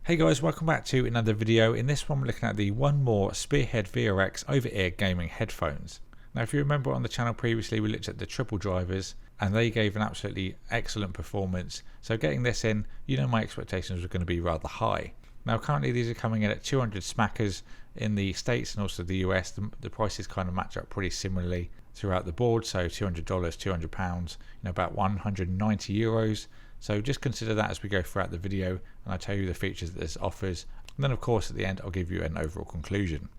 Hey guys, welcome back to another video. In this one we're looking at the 1MORE Spearhead VRX over-ear gaming headphones. Now if you remember on the channel previously we looked at the triple drivers and they gave an absolutely excellent performance. So getting this in, you know my expectations were going to be rather high. Now currently these are coming in at 200 smackers in the States and also the US. The prices kind of match up pretty similarly throughout the board. So $200, £200, about 190 euros. So just consider that as we go throughout the video and I'll tell you the features that this offers. And then of course at the end I'll give you an overall conclusion.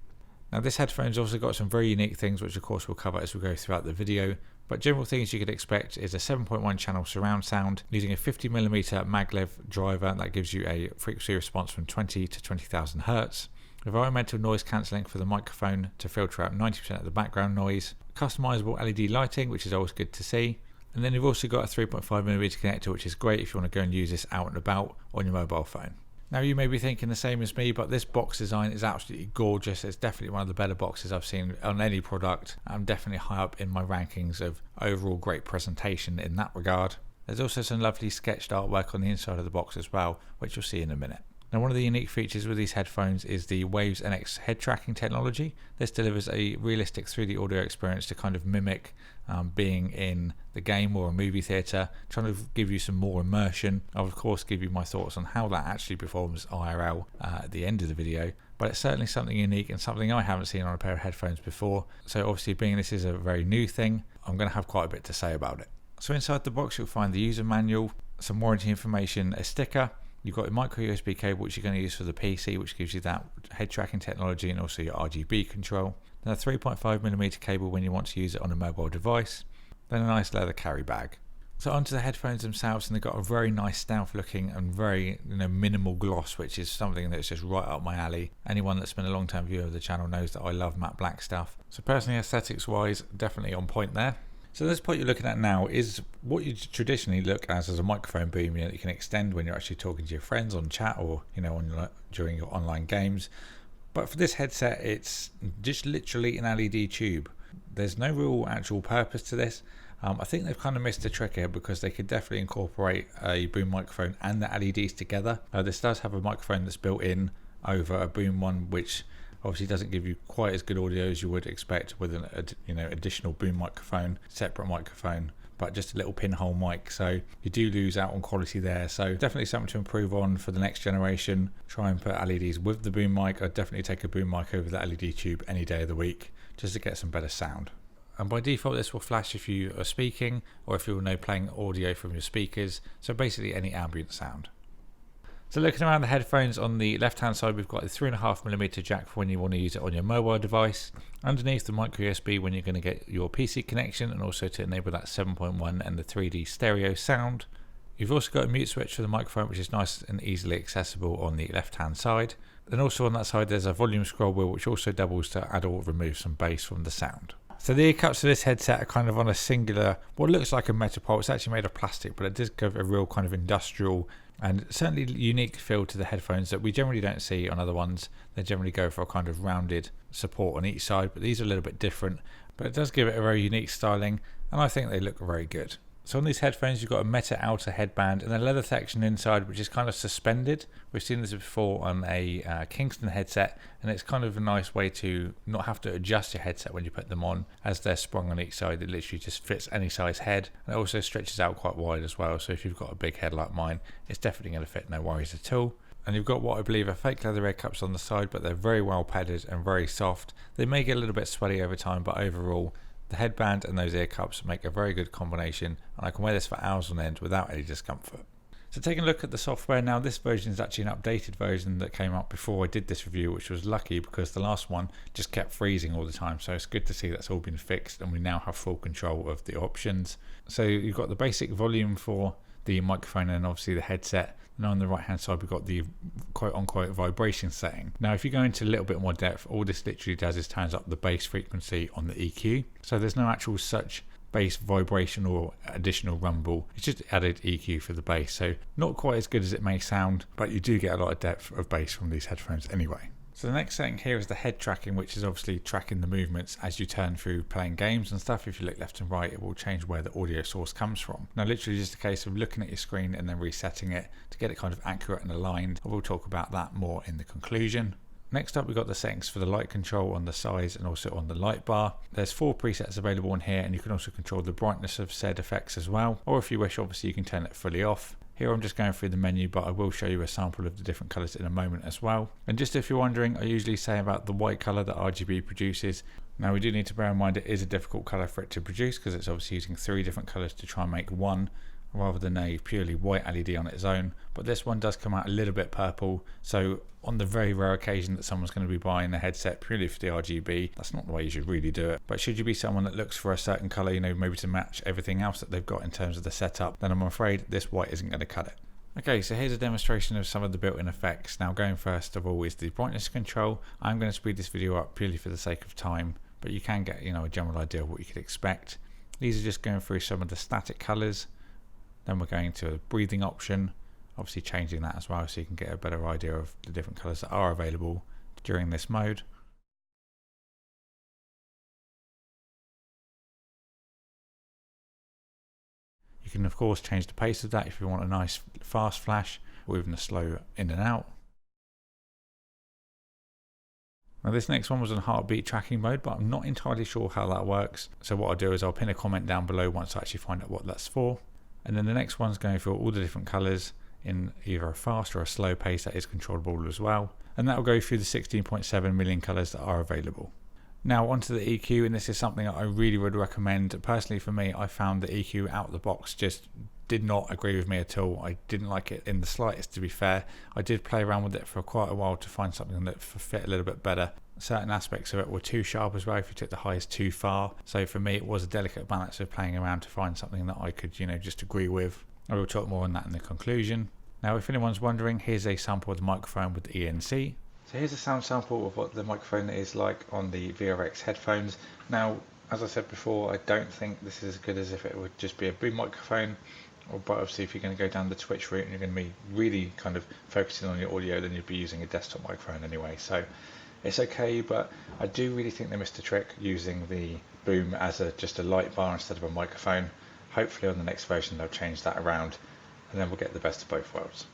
Now this headphone's also got some very unique things which of course we'll cover as we go throughout the video. But general things you could expect is a 7.1 channel surround sound using a 50mm maglev driver that gives you a frequency response from 20 to 20,000 Hz. Environmental noise cancelling for the microphone to filter out 90% of the background noise. Customizable LED lighting, which is always good to see. And then you've also got a 3.5mm connector, which is great if you want to go and use this out and about on your mobile phone. Now you may be thinking the same as me, but this box design is absolutely gorgeous. It's definitely one of the better boxes I've seen on any product. I'm definitely high up in my rankings of overall great presentation in that regard. There's also some lovely sketched artwork on the inside of the box as well, which you'll see in a minute. Now one of the unique features with these headphones is the Waves NX head tracking technology. This delivers a realistic 3D audio experience to kind of mimic being in the game or a movie theatre, trying to give you some more immersion. I'll of course give you my thoughts on how that actually performs IRL at the end of the video, but it's certainly something unique and something I haven't seen on a pair of headphones before. So obviously being this is a very new thing, I'm going to have quite a bit to say about it. So inside the box you'll find the user manual, some warranty information, a sticker. You've got a micro USB cable which you're going to use for the PC, which gives you that head tracking technology and also your RGB control. Then a 3.5mm cable when you want to use it on a mobile device. Then a nice leather carry bag. So onto the headphones themselves, and they've got a very nice stealth looking and very minimal gloss, which is something that's just right up my alley. Anyone that's been a long time viewer of the channel knows that I love matte black stuff. So personally, aesthetics wise, definitely on point there. So this point you're looking at now is what you traditionally look as a microphone boom that you can extend when you're actually talking to your friends on chat or during your online games. But for this headset it's just literally an LED tube. There's no real actual purpose to this. I think they've kind of missed a trick here because they could definitely incorporate a boom microphone and the LEDs together. This does have a microphone that's built in over a boom one, which obviously doesn't give you quite as good audio as you would expect with an additional boom microphone, separate microphone, but just a little pinhole mic, so you do lose out on quality there. So definitely something to improve on for the next generation. Try and put LEDs with the boom mic. I'd definitely take a boom mic over the LED tube any day of the week just to get some better sound. And by default this will flash if you are speaking or if you're playing audio from your speakers, so basically any ambient sound. So looking around the headphones, on the left hand side we've got a 3.5mm jack for when you want to use it on your mobile device. Underneath the micro USB when you're going to get your PC connection and also to enable that 7.1 and the 3D stereo sound. You've also got a mute switch for the microphone, which is nice and easily accessible on the left hand side. Then also on that side there's a volume scroll wheel which also doubles to add or remove some bass from the sound. So the ear cups for this headset are kind of on a singular, what looks like a metal pole. It's actually made of plastic, but it does give a real kind of industrial and certainly unique feel to the headphones that we generally don't see on other ones. They generally go for a kind of rounded support on each side, but these are a little bit different. But it does give it a very unique styling, and I think they look very good. So on these headphones you've got a Meta outer headband and a leather section inside which is kind of suspended. We've seen this before on a Kingston headset, and it's kind of a nice way to not have to adjust your headset when you put them on, as they're sprung on each side. It literally just fits any size head, and it also stretches out quite wide as well, so if you've got a big head like mine it's definitely going to fit, no worries at all. And you've got what I believe are fake leather ear cups on the side, but they're very well padded and very soft. They may get a little bit sweaty over time, but overall the headband and those ear cups make a very good combination, and I can wear this for hours on end without any discomfort. So taking a look at the software now, this version is actually an updated version that came up before I did this review, which was lucky because the last one just kept freezing all the time. So it's good to see that's all been fixed and we now have full control of the options. So you've got the basic volume for the microphone and obviously the headset. And on the right hand side we've got the quote unquote vibration setting. Now if you go into a little bit more depth, all this literally does is turns up the bass frequency on the EQ. So there's no actual such bass vibration or additional rumble. It's just added EQ for the bass. So not quite as good as it may sound, but you do get a lot of depth of bass from these headphones anyway. So the next setting here is the head tracking, which is obviously tracking the movements as you turn through playing games and stuff. If you look left and right, it will change where the audio source comes from. Now literally just a case of looking at your screen and then resetting it to get it kind of accurate and aligned. I will talk about that more in the conclusion. Next up, we've got the settings for the light control on the size and also on the light bar. There's 4 presets available in here, and you can also control the brightness of said effects as well. Or if you wish, obviously you can turn it fully off. Here I'm just going through the menu, but I will show you a sample of the different colours in a moment as well. And just if you're wondering, I usually say about the white colour that RGB produces. Now we do need to bear in mind it is a difficult colour for it to produce because it's obviously using 3 different colours to try and make one, rather than a purely white LED on its own. But this one does come out a little bit purple, so on the very rare occasion that someone's going to be buying a headset purely for the RGB, that's not the way you should really do it. But should you be someone that looks for a certain colour, you know, maybe to match everything else that they've got in terms of the setup, then I'm afraid this white isn't going to cut it. Okay, so here's a demonstration of some of the built-in effects. Now going first of all is the brightness control. I'm going to speed this video up purely for the sake of time, but you can get, you know, a general idea of what you could expect. These are just going through some of the static colours. Then we're going to a breathing option, obviously changing that as well so you can get a better idea of the different colours that are available during this mode. You can of course change the pace of that if you want a nice fast flash or even a slow in and out. Now this next one was on heartbeat tracking mode, but I'm not entirely sure how that works. So what I'll do is I'll pin a comment down below once I actually find out what that's for. And then the next one's going through all the different colours in either a fast or a slow pace that is controllable as well. And that will go through the 16.7 million colours that are available. Now onto the EQ, and this is something that I really would recommend. Personally for me, I found the EQ out of the box just did not agree with me at all. I didn't like it in the slightest, to be fair. I did play around with it for quite a while to find something that fit a little bit better. Certain aspects of it were too sharp as well if you took the highs too far. So for me it was a delicate balance of playing around to find something that I could, you know, just agree with. I will talk more on that in the conclusion. Now if anyone's wondering, here's a sample of the microphone with the ENC. So here's a sound sample of what the microphone is like on the VRX headphones. Now as I said before, I don't think this is as good as if it would just be a boom microphone. But obviously if you're going to go down the Twitch route and you're going to be really kind of focusing on your audio, then you'd be using a desktop microphone anyway. So it's okay, but I do really think they missed a trick using the boom as just a light bar instead of a microphone. Hopefully on the next version they'll change that around and then we'll get the best of both worlds.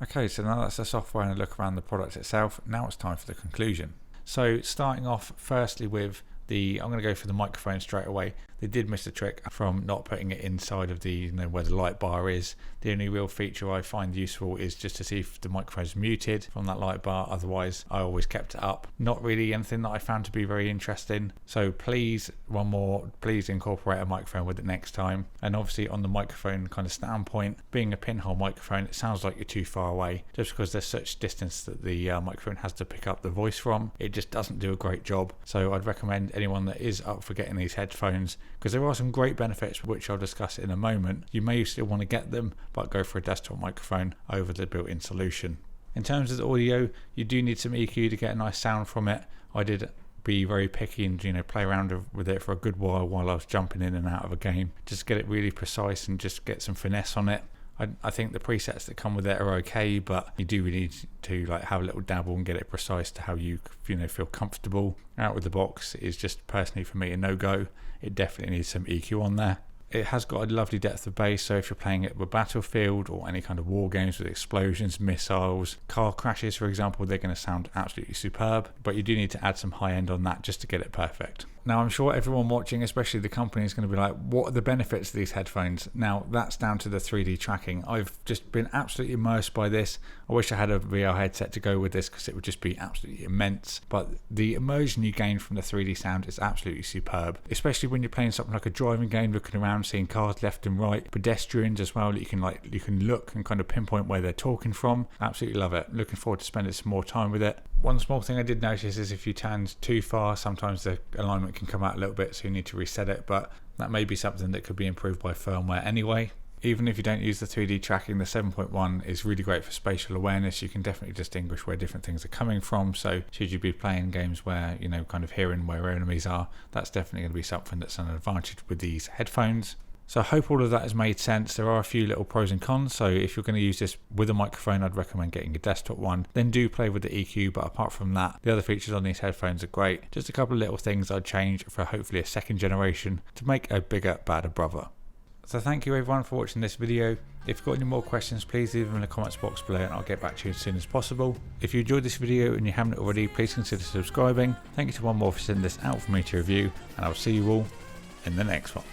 Okay, so now that's the software and a look around the product itself. Now it's time for the conclusion. So starting off firstly with I'm going to go for the microphone straight away. They did miss a trick from not putting it inside of the, you know, where the light bar is. The only real feature I find useful is just to see if the microphone's muted from that light bar. Otherwise, I always kept it up. Not really anything that I found to be very interesting. So please, please incorporate a microphone with it next time. And obviously on the microphone kind of standpoint, being a pinhole microphone, it sounds like you're too far away just because there's such distance that the microphone has to pick up the voice from. It just doesn't do a great job. So I'd recommend anyone that is up for getting these headphones, because there are some great benefits which I'll discuss in a moment. You may still want to get them, but go for a desktop microphone over the built-in solution. In terms of the audio, you do need some EQ to get a nice sound from it. I did be very picky and, you know, play around with it for a good while I was jumping in and out of a game, just get it really precise and just get some finesse on it. I think the presets that come with it are okay, but you do really need to like have a little dabble and get it precise to how you know, feel comfortable. Out with the box is just personally for me a no-go. It definitely needs some EQ on there. It has got a lovely depth of bass, so if you're playing it with Battlefield or any kind of war games with explosions, missiles, car crashes for example, they're going to sound absolutely superb, but you do need to add some high end on that just to get it perfect. Now I'm sure everyone watching, especially the company, is going to be like, what are the benefits of these headphones? Now that's down to the 3D tracking. I've just been absolutely immersed by this. I wish I had a VR headset to go with this because it would just be absolutely immense, but the immersion you gain from the 3D sound is absolutely superb, especially when you're playing something like a driving game, looking around, seeing cars left and right, pedestrians as well. You can look and kind of pinpoint where they're talking from. Absolutely love it. Looking forward to spending some more time with it. One small thing I did notice is if you turn too far, sometimes the alignment can come out a little bit, so you need to reset it, but that may be something that could be improved by firmware anyway. Even if you don't use the 3D tracking, the 7.1 is really great for spatial awareness. You can definitely distinguish where different things are coming from, so should you be playing games where, you know, kind of hearing where enemies are, that's definitely going to be something that's an advantage with these headphones. So I hope all of that has made sense. There are a few little pros and cons. So if you're going to use this with a microphone, I'd recommend getting a desktop one. Then do play with the EQ, but apart from that, the other features on these headphones are great. Just a couple of little things I'd change for hopefully a second generation to make a bigger, badder brother. So thank you everyone for watching this video. If you've got any more questions, please leave them in the comments box below and I'll get back to you as soon as possible. If you enjoyed this video and you haven't already, please consider subscribing. Thank you to 1MORE for sending this out for me to review, and I'll see you all in the next one.